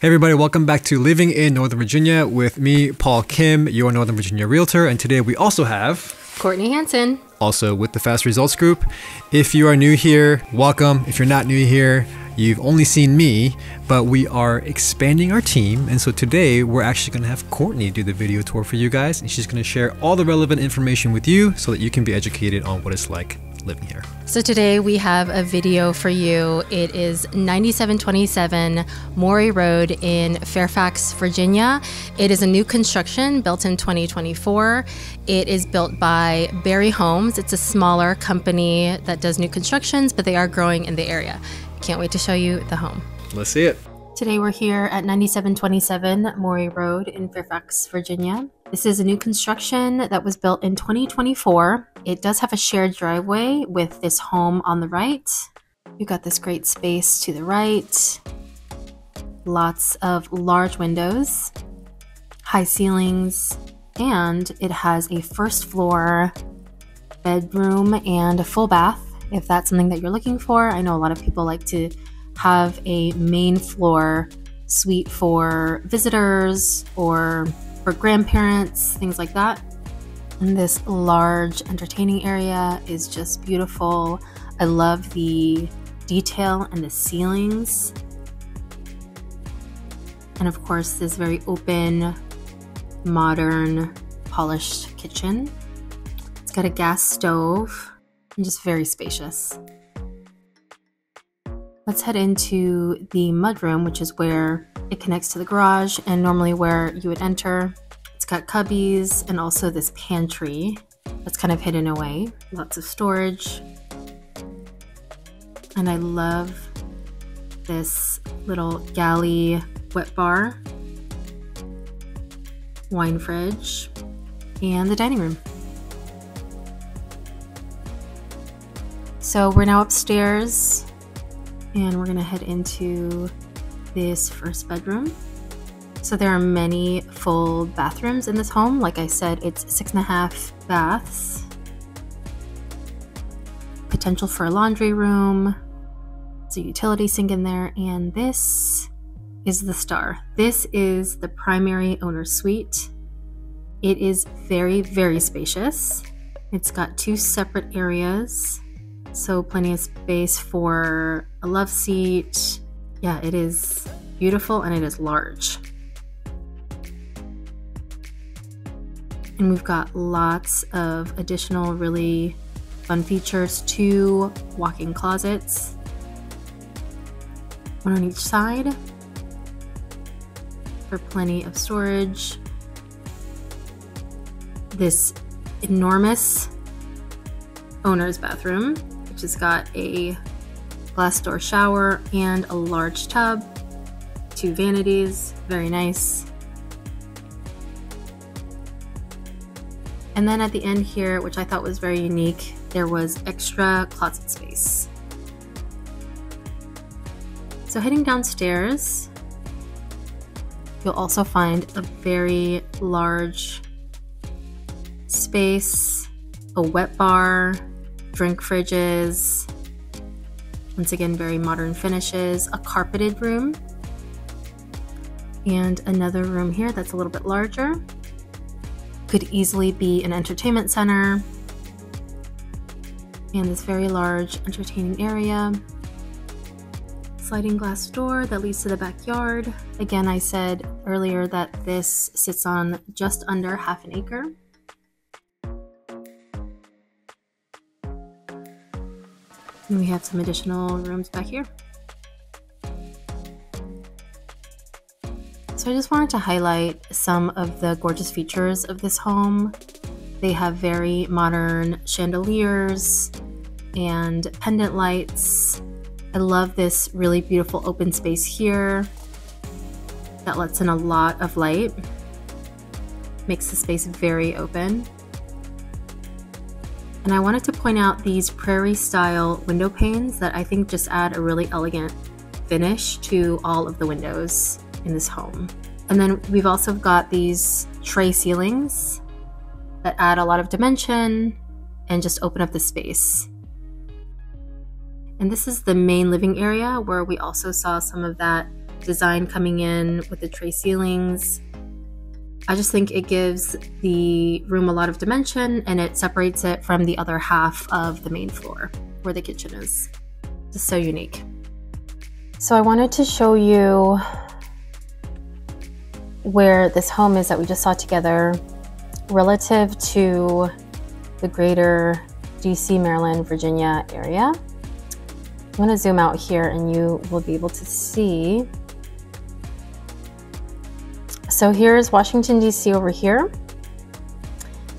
Hey everybody, welcome back to Living in Northern Virginia with me, Paul Kim, your Northern Virginia realtor. And today we also have Courtney Hansen, also with the Fast Results Group. If you are new here, welcome. If you're not new here, you've only seen me, but we are expanding our team. And so today we're actually going to have Courtney do the video tour for you guys. And she's going to share all the relevant information with you so that you can be educated on what it's like living here. So today we have a video for you. It is 9727 Morey Road in Fairfax, Virginia. It is a new construction built in 2024. It is built by Berry Homes. It's a smaller company that does new constructions, but they are growing in the area. Can't wait to show you the home. Let's see it. Today we're here at 9727 Morey Road in Fairfax, Virginia. This is a new construction that was built in 2024. It does have a shared driveway with this home on the right. You've got this great space to the right. Lots of large windows, high ceilings, and it has a first floor bedroom and a full bath, if that's something that you're looking for. I know a lot of people like to have a main floor suite for visitors or for grandparents, things like that. And this large entertaining area is just beautiful. I love the detail and the ceilings. And of course, this very open, modern, polished kitchen. It's got a gas stove and just very spacious. Let's head into the mudroom, which is where it connects to the garage and normally where you would enter. It's got cubbies and also this pantry that's kind of hidden away. Lots of storage. And I love this little galley wet bar, wine fridge, and the dining room. So we're now upstairs. And we're gonna head into this first bedroom. So there are many full bathrooms in this home. Like I said, it's 6.5 baths. Potential for a laundry room. There's a utility sink in there. And this is the star. This is the primary owner suite. It is very, very spacious. It's got 2 separate areas. So plenty of space for a love seat. Yeah, it is beautiful and it is large. And we've got lots of additional really fun features. 2 walk-in closets, 1 on each side for plenty of storage. This enormous owner's bathroom, which has got a glass door shower and a large tub, 2 vanities, very nice. And then at the end here, which I thought was very unique, there was extra closet space. So heading downstairs, you'll also find a very large space, a wet bar, drink fridges, once again very modern finishes, a carpeted room, and another room here that's a little bit larger. Could easily be an entertainment center, and this very large entertaining area. Sliding glass door that leads to the backyard. Again, I said earlier that this sits on just under half an acre. And we have some additional rooms back here. So I just wanted to highlight some of the gorgeous features of this home. They have very modern chandeliers and pendant lights. I love this really beautiful open space here that lets in a lot of light. Makes the space very open. And I wanted to point out these prairie style window panes that I think just add a really elegant finish to all of the windows in this home. And then we've also got these tray ceilings that add a lot of dimension and just open up the space. And this is the main living area where we also saw some of that design coming in with the tray ceilings. I just think it gives the room a lot of dimension, and it separates it from the other half of the main floor where the kitchen is. It's so unique. So I wanted to show you where this home is that we just saw together relative to the greater DC, Maryland, Virginia area. I'm going to zoom out here and you will be able to see. So here's Washington, DC over here.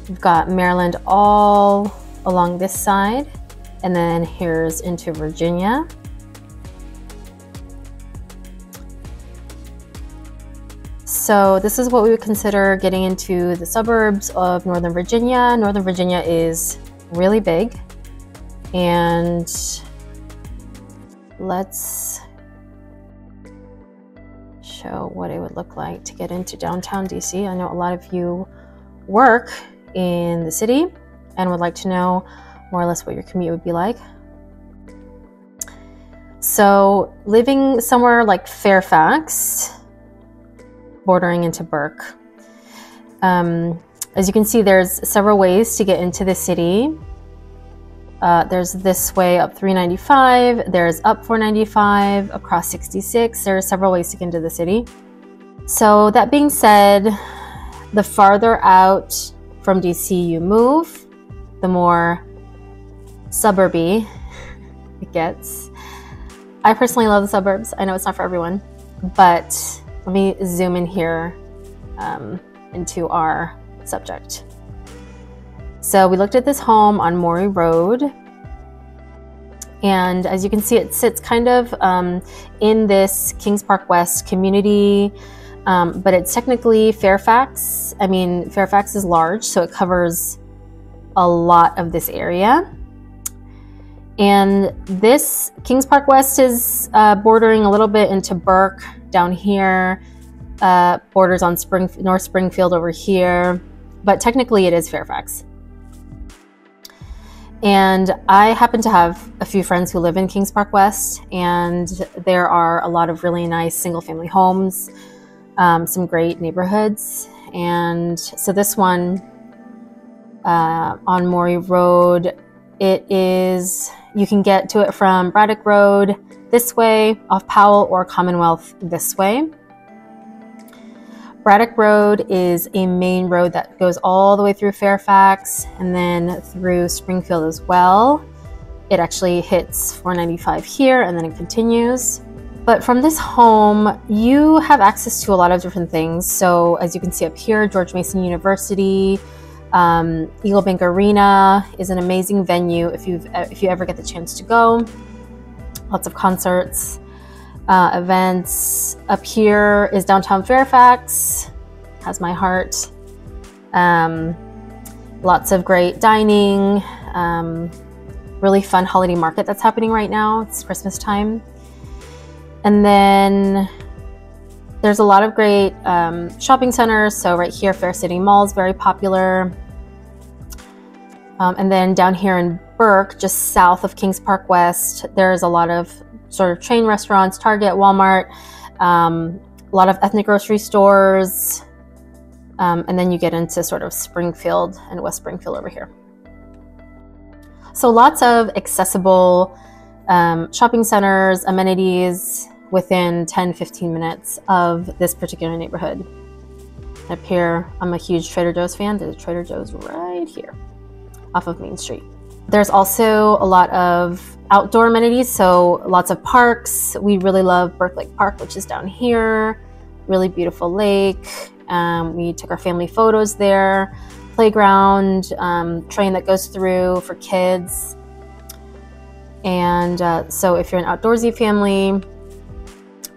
We've got Maryland all along this side, and then here's into Virginia. So this is what we would consider getting into the suburbs of Northern Virginia. Northern Virginia is really big, and let's show what it would look like to get into downtown DC. I know a lot of you work in the city and would like to know more or less what your commute would be like. So living somewhere like Fairfax, bordering into Burke. As you can see, there's several ways to get into the city. There's this way up 395, there's up 495, across 66. There are several ways to get into the city. So that being said, the farther out from DC you move, the more suburby it gets. I personally love the suburbs. I know it's not for everyone, but let me zoom in here into our subject. So we looked at this home on Morey Road, and as you can see, it sits kind of in this Kings Park West community, but it's technically Fairfax. I mean, Fairfax is large, so it covers a lot of this area. And this Kings Park West is bordering a little bit into Burke down here, borders on North Springfield over here, but technically it is Fairfax. And I happen to have a few friends who live in Kings Park West, and there are a lot of really nice single-family homes, some great neighborhoods. And so this one on Morey Road, you can get to it from Braddock Road this way, off Powell, or Commonwealth this way. Braddock Road is a main road that goes all the way through Fairfax and then through Springfield as well. It actually hits 495 here and then it continues. But from this home, you have access to a lot of different things. So as you can see up here, George Mason University, Eagle Bank Arena is an amazing venue if you ever get the chance to go. Lots of concerts. Events. Up here is downtown Fairfax, has my heart. Lots of great dining, really fun holiday market that's happening right now. It's Christmas time. And then there's a lot of great shopping centers. So right here, Fair City Mall is very popular. And then down here in Burke, just south of Kings Park West, there's a lot of sort of chain restaurants, Target, Walmart, a lot of ethnic grocery stores, and then you get into sort of Springfield and West Springfield over here. So lots of accessible shopping centers, amenities within 10-15 minutes of this particular neighborhood. Up here, I'm a huge Trader Joe's fan. There's a Trader Joe's right here off of Main Street. There's also a lot of outdoor amenities, so lots of parks. We really love Burke Lake Park, which is down here. Really beautiful lake. We took our family photos there. Playground, train that goes through for kids. And so if you're an outdoorsy family,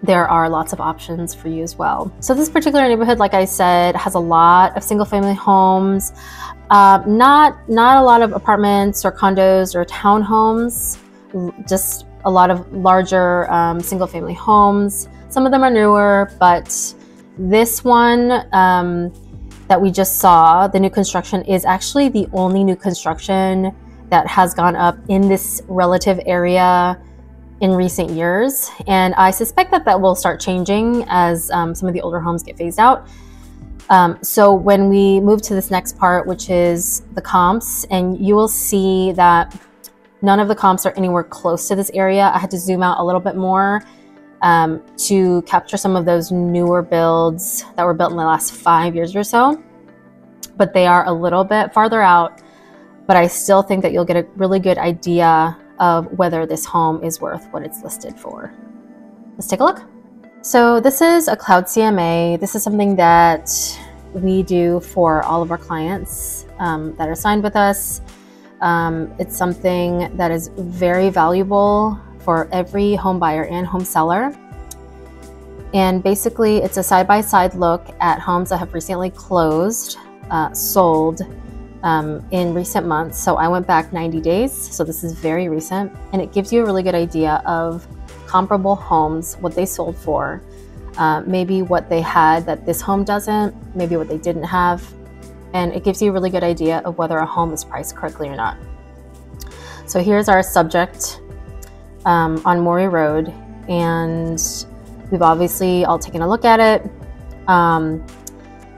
there are lots of options for you as well. So this particular neighborhood, like I said, has a lot of single family homes. Not a lot of apartments or condos or townhomes, just a lot of larger single family homes. Some of them are newer, but this one that we just saw, the new construction, is actually the only new construction that has gone up in this relative area in recent years, and I suspect that that will start changing as some of the older homes get phased out. So when we move to this next part, which is the comps, and you will see that none of the comps are anywhere close to this area. I had to zoom out a little bit more to capture some of those newer builds that were built in the last 5 years or so, but they are a little bit farther out. But I still think that you'll get a really good idea of whether this home is worth what it's listed for. Let's take a look. So this is a cloud CMA. This is something that we do for all of our clients that are signed with us. It's something that is very valuable for every home buyer and home seller. And basically it's a side-by-side look at homes that have recently closed, sold in recent months. So I went back 90 days. So this is very recent, and it gives you a really good idea of comparable homes, what they sold for, maybe what they had that this home doesn't, maybe what they didn't have. And it gives you a really good idea of whether a home is priced correctly or not. So here's our subject on Morey Road, and we've obviously all taken a look at it.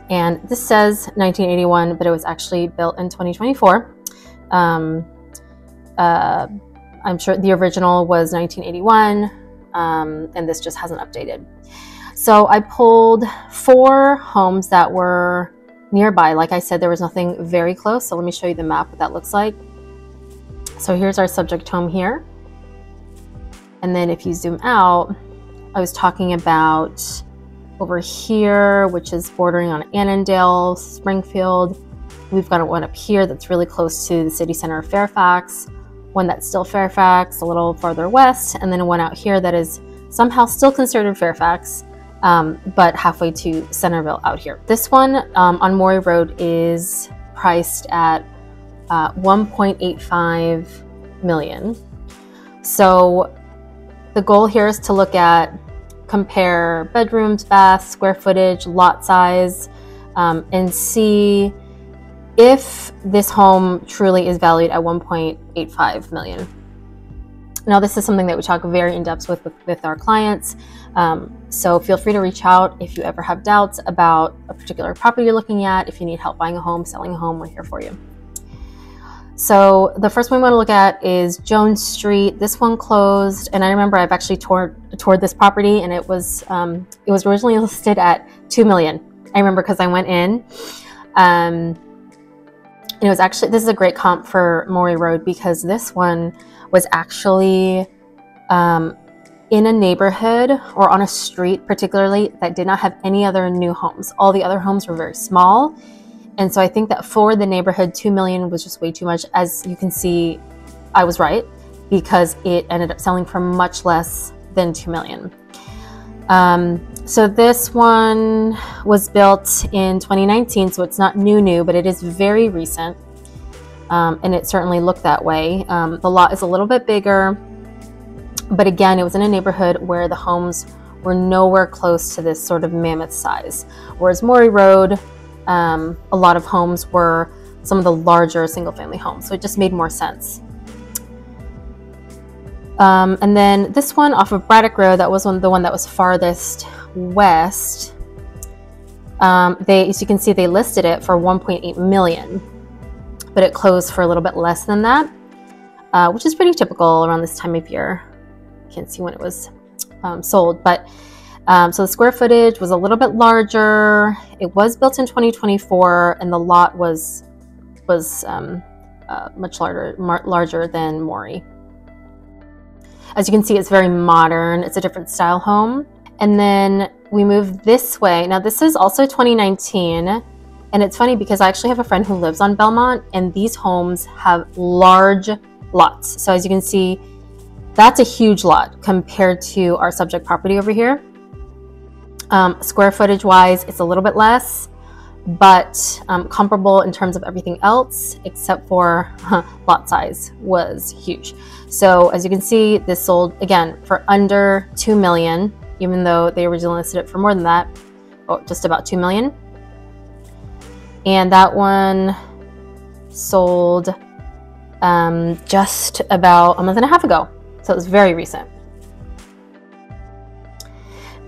And this says 1981, but it was actually built in 2024. I'm sure the original was 1981, and this just hasn't updated. So I pulled 4 homes that were nearby. Like I said, there was nothing very close. So let me show you the map, what that looks like. So here's our subject home here. And then if you zoom out, I was talking about over here, which is bordering on Annandale, Springfield. We've got one up here that's really close to the city center of Fairfax, one that's still Fairfax, a little farther west, and then one out here that is somehow still considered Fairfax, but halfway to Centerville out here. This one on Morey Road is priced at 1.85 million. So the goal here is to look at, compare bedrooms, baths, square footage, lot size, and see if this home truly is valued at 1.85 million. Now, this is something that we talk very in depth with our clients. So feel free to reach out if you ever have doubts about a particular property you're looking at. If you need help buying a home, selling a home, we're here for you. So the first one we want to look at is Jones Street. This one closed, and I remember I've actually toured this property, and it was originally listed at 2 million. I remember because I went in. And it was actually, this is a great comp for Morey Road because this one was actually in a neighborhood or on a street particularly that did not have any other new homes. All the other homes were very small. And so I think that for the neighborhood, 2 million was just way too much. As you can see, I was right because it ended up selling for much less than 2 million. So this one was built in 2019, so it's not new, but it is very recent. And it certainly looked that way. The lot is a little bit bigger, but again, it was in a neighborhood where the homes were nowhere close to this sort of mammoth size. Whereas Morey Road, a lot of homes were some of the larger single-family homes, so it just made more sense. And then this one off of Braddock Road, that was the one that was farthest west. As you can see, they listed it for 1.8 million, but it closed for a little bit less than that, which is pretty typical around this time of year. Can't see when it was sold, but so the square footage was a little bit larger. It was built in 2024, and the lot was much larger than Morey. As you can see, it's very modern. It's a different style home. And then we move this way. Now this is also 2019, and it's funny because I actually have a friend who lives on Belmont, and these homes have large lots. So as you can see, that's a huge lot compared to our subject property over here. Square footage wise, it's a little bit less, but comparable in terms of everything else, except for lot size was huge. So as you can see, this sold again for under 2 million, even though they originally listed it for more than that, just about 2 million. And that one sold just about a month and a half ago. So it was very recent.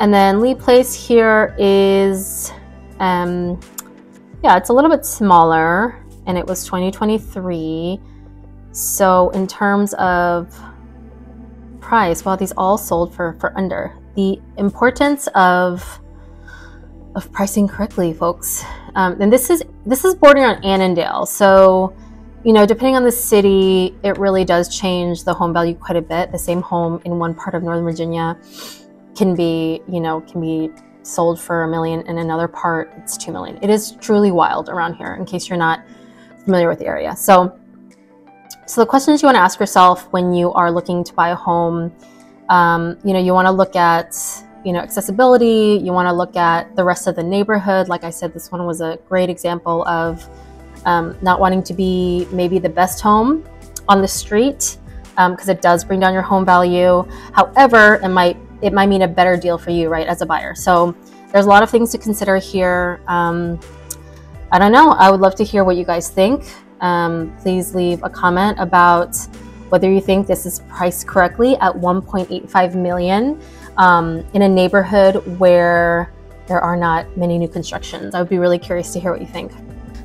And then Lee Place here is, yeah, it's a little bit smaller, and it was 2023. So in terms of price, well, these all sold for under. The importance of pricing correctly, folks. And this is bordering on Annandale. So, you know, depending on the city, it really does change the home value quite a bit. The same home in one part of Northern Virginia can be sold for $1 million, in another part it's $2 million. It is truly wild around here, in case you're not familiar with the area. So the questions you want to ask yourself when you are looking to buy a home, you know, you want to look at, you know, accessibility. You want to look at the rest of the neighborhood. Like I said, this one was a great example of not wanting to be maybe the best home on the street, because it does bring down your home value. However, it might mean a better deal for you, right, as a buyer. So there's a lot of things to consider here. I don't know. I would love to hear what you guys think. Please leave a comment about whether you think this is priced correctly at $1.85 million in a neighborhood where there are not many new constructions. I would be really curious to hear what you think.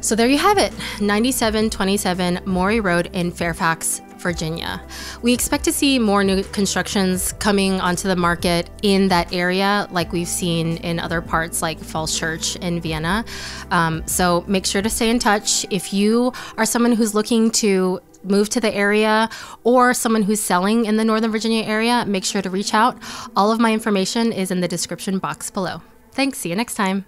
So there you have it, 9727 Maury Road in Fairfax, Virginia. We expect to see more new constructions coming onto the market in that area, like we've seen in other parts like Falls Church in Vienna. So make sure to stay in touch. If you are someone who's looking to move to the area, or someone who's selling in the Northern Virginia area, make sure to reach out. All of my information is in the description box below. Thanks, see you next time.